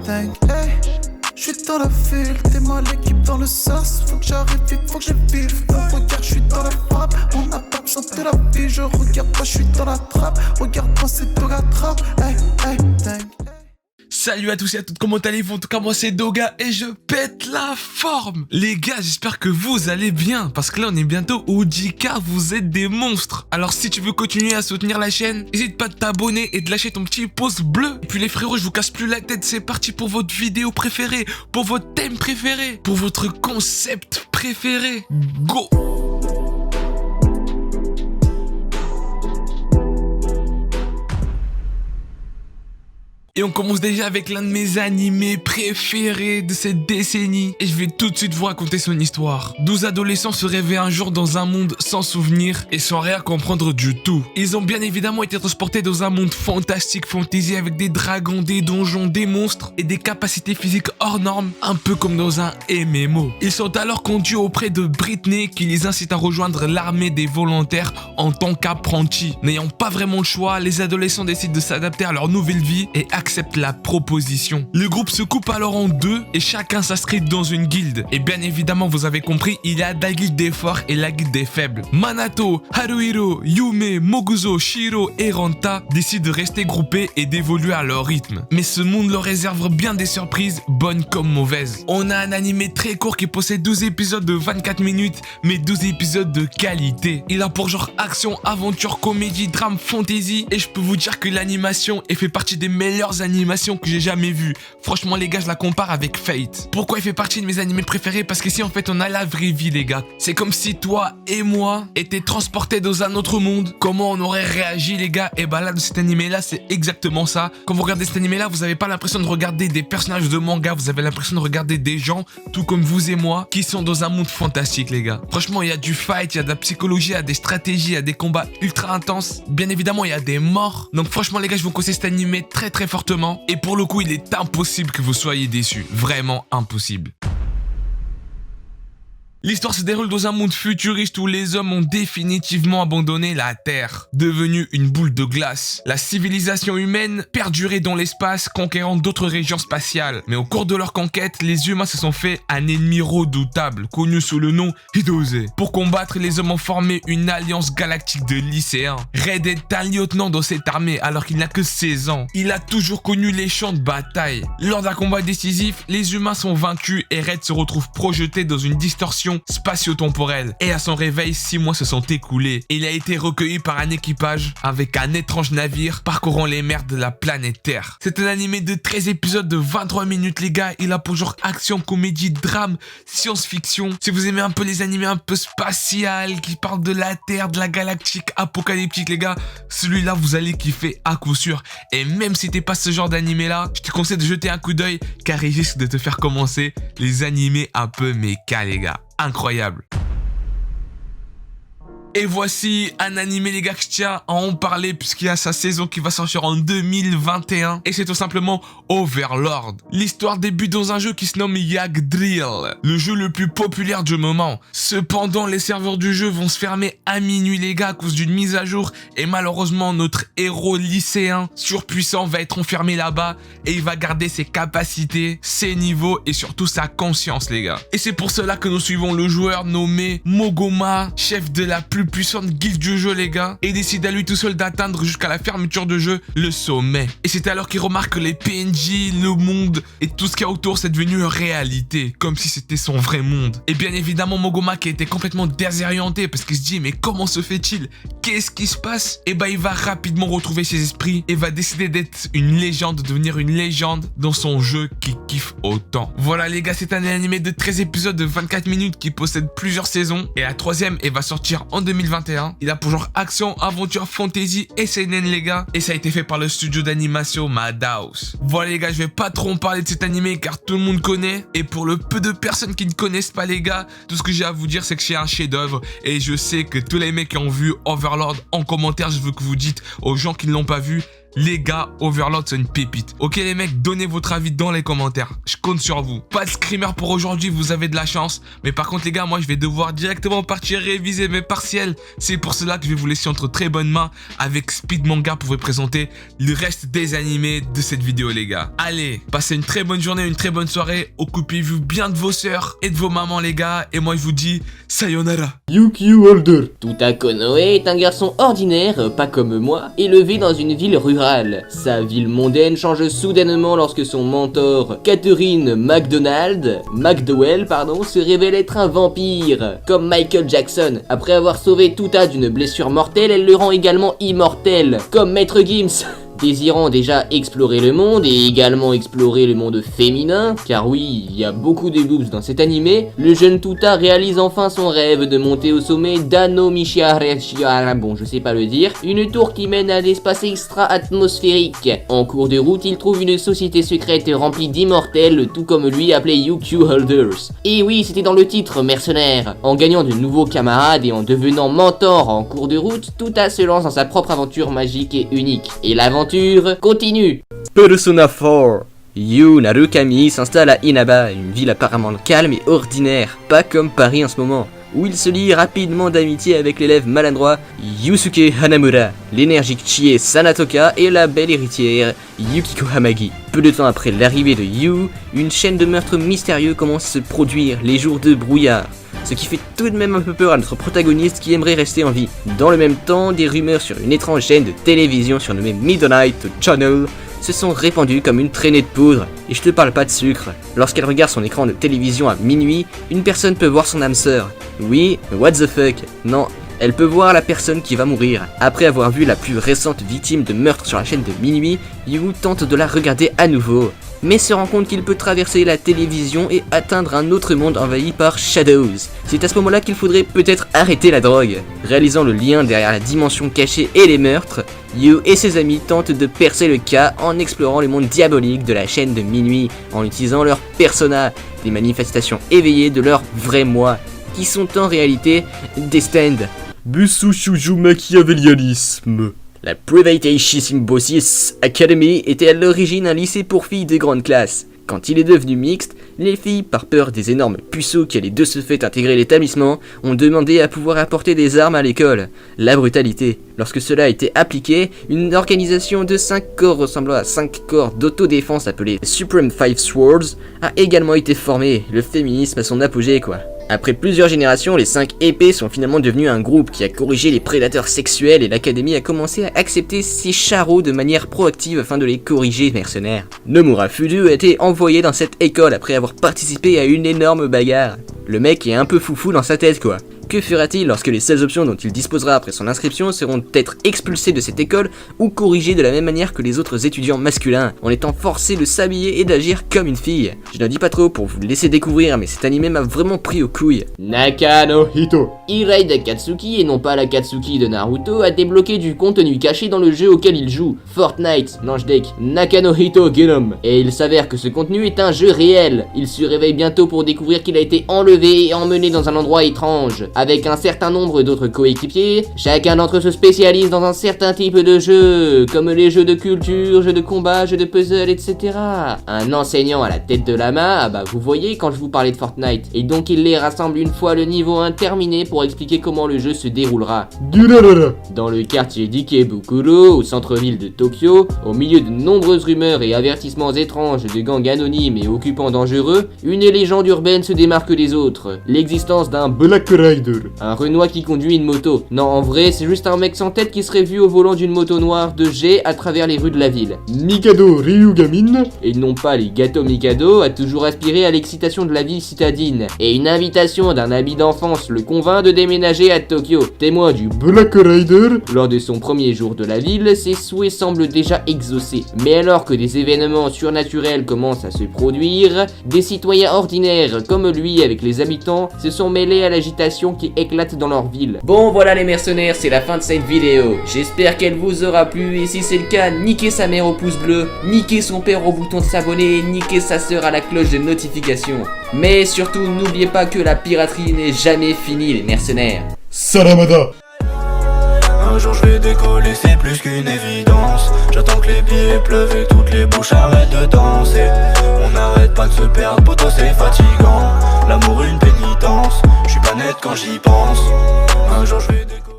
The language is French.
dingue, hey. J'suis dans la ville, t'es moi l'équipe dans le sas. Faut que j'arrive vite, faut que j'ai vif. Regarde, j'suis dans la frappe. On n'a pas besoin de la vie. Je regarde pas, j'suis dans la trappe. Regarde-moi, c'est de la trappe. Hey, hey, dingue. Salut à tous et à toutes, comment allez-vous? En tout cas moi c'est Doga et je pète la forme. Les gars, j'espère que vous allez bien, parce que là on est bientôt au 10K, vous êtes des monstres. Alors si tu veux continuer à soutenir la chaîne, n'hésite pas de t'abonner et de lâcher ton petit pouce bleu. Et puis les frérots, je vous casse plus la tête, c'est parti pour votre vidéo préférée, pour votre thème préféré, pour votre concept préféré. Go! Et on commence déjà avec l'un de mes animés préférés de cette décennie. Et je vais tout de suite vous raconter son histoire. 12 adolescents se réveillent un jour dans un monde sans souvenirs et sans rien comprendre du tout. Ils ont bien évidemment été transportés dans un monde fantastique fantasy avec des dragons, des donjons, des monstres et des capacités physiques hors normes, un peu comme dans un MMO. Ils sont alors conduits auprès de Britney qui les incite à rejoindre l'armée des volontaires en tant qu'apprentis. N'ayant pas vraiment le choix, les adolescents décident de s'adapter à leur nouvelle vie et accepte la proposition. Le groupe se coupe alors en deux et chacun s'inscrit dans une guilde. Et bien évidemment, vous avez compris, il y a la guilde des forts et la guilde des faibles. Manato, Haruhiro, Yume, Moguzo, Shiro et Ranta décident de rester groupés et d'évoluer à leur rythme. Mais ce monde leur réserve bien des surprises, bonnes comme mauvaises. On a un animé très court qui possède 12 épisodes de 24 minutes, mais 12 épisodes de qualité. Il a pour genre action, aventure, comédie, drame, fantasy, et je peux vous dire que l'animation fait partie des meilleures animations que j'ai jamais vues. Franchement les gars, je la compare avec Fate. Pourquoi il fait partie de mes animés préférés? Parce qu'ici en fait on a la vraie vie les gars. C'est comme si toi et moi étaient transportés dans un autre monde. Comment on aurait réagi les gars? Et bah là, de cet animé là, c'est exactement ça. Quand vous regardez cet animé là, vous avez pas l'impression de regarder des personnages de manga, vous avez l'impression de regarder des gens, tout comme vous et moi, qui sont dans un monde fantastique les gars. Franchement il y a du fight, il y a de la psychologie, il y a des stratégies, il y a des combats ultra intenses. Bien évidemment il y a des morts. Donc franchement les gars, je vous conseille cet animé très fortement. Et pour le coup, il est impossible que vous soyez déçus. Vraiment impossible. L'histoire se déroule dans un monde futuriste où les hommes ont définitivement abandonné la Terre, devenue une boule de glace. La civilisation humaine perdurait dans l'espace, conquérant d'autres régions spatiales. Mais au cours de leur conquête, les humains se sont fait un ennemi redoutable, connu sous le nom Hidose. Pour combattre, les hommes ont formé une alliance galactique de lycéens. Red est un lieutenant dans cette armée alors qu'il n'a que 16 ans. Il a toujours connu les champs de bataille. Lors d'un combat décisif, les humains sont vaincus et Red se retrouve projeté dans une distorsion spatio-temporelle. Et à son réveil, 6 mois se sont écoulés. Il a été recueilli par un équipage avec un étrange navire parcourant les mers de la planète Terre. C'est un animé de 13 épisodes de 23 minutes les gars. Il a pour genre action, comédie, drame, science-fiction. Si vous aimez un peu les animés un peu spatial qui parlent de la Terre, de la galactique apocalyptique les gars, celui-là vous allez kiffer à coup sûr. Et même si t'es pas ce genre d'animé là, je te conseille de jeter un coup d'œil car il risque de te faire commencer les animés un peu méca les gars. Incroyable. Et voici un animé les gars que je tiens à en parler puisqu'il y a sa saison qui va sortir en 2021 et c'est tout simplement Overlord. L'histoire débute dans un jeu qui se nomme Yggdrasil, le jeu le plus populaire du moment. Cependant, les serveurs du jeu vont se fermer à minuit les gars à cause d'une mise à jour et malheureusement notre héros lycéen surpuissant va être enfermé là-bas et il va garder ses capacités, ses niveaux et surtout sa conscience les gars. Et c'est pour cela que nous suivons le joueur nommé Mogoma, chef de la plus puissante guilde du jeu les gars, et décide à lui tout seul d'atteindre jusqu'à la fermeture de jeu le sommet. Et c'est alors qu'il remarque que les PNJ, le monde et tout ce qu'il y a autour c'est devenu réalité, comme si c'était son vrai monde. Et bien évidemment Mogoma qui était complètement désorienté parce qu'il se dit mais comment se fait-il? Qu'est-ce qui se passe? Et bah il va rapidement retrouver ses esprits et va décider d'être une légende, de devenir une légende dans son jeu qui kiffe autant. Voilà les gars, c'est un animé de 13 épisodes de 24 minutes qui possède plusieurs saisons et la troisième elle va sortir en 2021. Il a pour genre action, aventure, fantasy et seinen les gars. Et ça a été fait par le studio d'animation Madhouse. Voilà les gars, je vais pas trop en parler de cet animé car tout le monde connaît. Et pour le peu de personnes qui ne connaissent pas les gars, tout ce que j'ai à vous dire c'est que c'est un chef d'œuvre. Et je sais que tous les mecs qui ont vu Overlord en commentaire, je veux que vous dites aux gens qui ne l'ont pas vu, Les gars, Overlord c'est une pépite. Ok les mecs, donnez votre avis dans les commentaires. Je compte sur vous. Pas de screamer pour aujourd'hui, vous avez de la chance. Mais par contre les gars, moi je vais devoir directement partir réviser mes partiels. C'est pour cela que je vais vous laisser entre très bonnes mains avec Speed Manga pour vous présenter le reste des animés de cette vidéo les gars. Allez, passez une très bonne journée, une très bonne soirée. Occupez-vous bien de vos sœurs et de vos mamans les gars. Et moi je vous dis sayonara. Yukio Holder. Tuta Konoe est un garçon ordinaire, pas comme moi, élevé dans une ville rurale. Sa ville mondaine change soudainement lorsque son mentor, Catherine McDowell, se révèle être un vampire. Comme Michael Jackson, après avoir sauvé Tuta d'une blessure mortelle, elle le rend également immortel. Comme Maître Gims. Désirant déjà explorer le monde et également explorer le monde féminin, car oui, il y a beaucoup de boobs dans cet animé, le jeune Tuta réalise enfin son rêve de monter au sommet d'Anomichiara, bon je sais pas le dire, une tour qui mène à l'espace extra-atmosphérique. En cours de route, il trouve une société secrète remplie d'immortels, tout comme lui appelé Yukio Holders. Et oui, c'était dans le titre, mercenaire. En gagnant de nouveaux camarades et en devenant mentor en cours de route, Tuta se lance dans sa propre aventure magique et unique. Et l'aventure continue. Persona 4. Yu Narukami s'installe à Inaba, une ville apparemment calme et ordinaire, pas comme Paris en ce moment, où il se lie rapidement d'amitié avec l'élève maladroit Yusuke Hanamura, l'énergique Chie Sanatoka et la belle héritière Yukiko Hamagi. Peu de temps après l'arrivée de Yu, une chaîne de meurtres mystérieux commence à se produire les jours de brouillard. Ce qui fait tout de même un peu peur à notre protagoniste qui aimerait rester en vie. Dans le même temps, des rumeurs sur une étrange chaîne de télévision surnommée Midnight Channel se sont répandues comme une traînée de poudre. Et je te parle pas de sucre. Lorsqu'elle regarde son écran de télévision à minuit, une personne peut voir son âme sœur. Oui, what the fuck. Non, elle peut voir la personne qui va mourir. Après avoir vu la plus récente victime de meurtre sur la chaîne de minuit, Yu tente de la regarder à nouveau, mais se rend compte qu'il peut traverser la télévision et atteindre un autre monde envahi par Shadows. C'est à ce moment-là qu'il faudrait peut-être arrêter la drogue. Réalisant le lien derrière la dimension cachée et les meurtres, Yu et ses amis tentent de percer le cas en explorant le monde diabolique de la chaîne de minuit, en utilisant leurs personas, des manifestations éveillées de leur vrai moi, qui sont en réalité des stands. Busu Shuju Machiavélianisme. La Privateation Symbiosis Academy était à l'origine un lycée pour filles de grande classe. Quand il est devenu mixte, les filles, par peur des énormes puceaux qui allaient de ce fait intégrer l'établissement, ont demandé à pouvoir apporter des armes à l'école. La brutalité. Lorsque cela a été appliqué, une organisation de 5 corps ressemblant à 5 corps d'autodéfense appelée Supreme Five Swords a également été formée. Le féminisme à son apogée quoi. Après plusieurs générations, les 5 épées sont finalement devenus un groupe qui a corrigé les prédateurs sexuels et l'académie a commencé à accepter ces charros de manière proactive afin de les corriger, mercenaires. Nomura Fudu a été envoyé dans cette école après avoir participé à une énorme bagarre. Le mec est un peu foufou dans sa tête quoi. Que fera-t-il lorsque les seules options dont il disposera après son inscription seront d'être expulsé de cette école ou corrigé de la même manière que les autres étudiants masculins, en étant forcé de s'habiller et d'agir comme une fille. Je n'en dis pas trop pour vous le laisser découvrir, mais cet animé m'a vraiment pris aux couilles. Nakanohito. Hirei d'Akatsuki, et non pas l'Akatsuki de Naruto, a débloqué du contenu caché dans le jeu auquel il joue, Fortnite, Nange Deck, Nakanohito Genom. Et il s'avère que ce contenu est un jeu réel. Il se réveille bientôt pour découvrir qu'il a été enlevé et emmené dans un endroit étrange. Avec un certain nombre d'autres coéquipiers, chacun d'entre eux se spécialise dans un certain type de jeu, comme les jeux de culture, jeux de combat, jeux de puzzle, etc. Un enseignant à la tête de lama, bah vous voyez quand je vous parlais de Fortnite, et donc il les rassemble une fois le niveau 1 terminé pour expliquer comment le jeu se déroulera. Dans le quartier d'Ikebukuro, au centre-ville de Tokyo, au milieu de nombreuses rumeurs et avertissements étranges de gangs anonymes et occupants dangereux, une légende urbaine se démarque des autres, l'existence d'un Black Rider. Un Renoir qui conduit une moto. Non, en vrai, c'est juste un mec sans tête qui serait vu au volant d'une moto noire de jet à travers les rues de la ville. Mikado Ryugamin. Et non pas les gâteaux Mikado, a toujours aspiré à l'excitation de la vie citadine. Et une invitation d'un habit d'enfance le convainc de déménager à Tokyo. Témoin du Black Rider. Lors de son premier jour de la ville, ses souhaits semblent déjà exaucés. Mais alors que des événements surnaturels commencent à se produire, des citoyens ordinaires comme lui avec les habitants se sont mêlés à l'agitation qui éclate dans leur ville. Bon voilà les mercenaires, c'est la fin de cette vidéo. J'espère qu'elle vous aura plu et si c'est le cas, niquez sa mère au pouce bleu, niquez son père au bouton de s'abonner, niquez sa sœur à la cloche de notification. Mais surtout, n'oubliez pas que la piraterie n'est jamais finie les mercenaires. Salamada. Un jour je vais décoller, c'est plus qu'une évidence. J'attends que les fait pleuver, toutes les bouches arrêtent de danser. On n'arrête pas de se perdre, poto c'est fatigant. L'amour une pénitence, je suis pas net quand j'y pense. Un jour je vais décoller.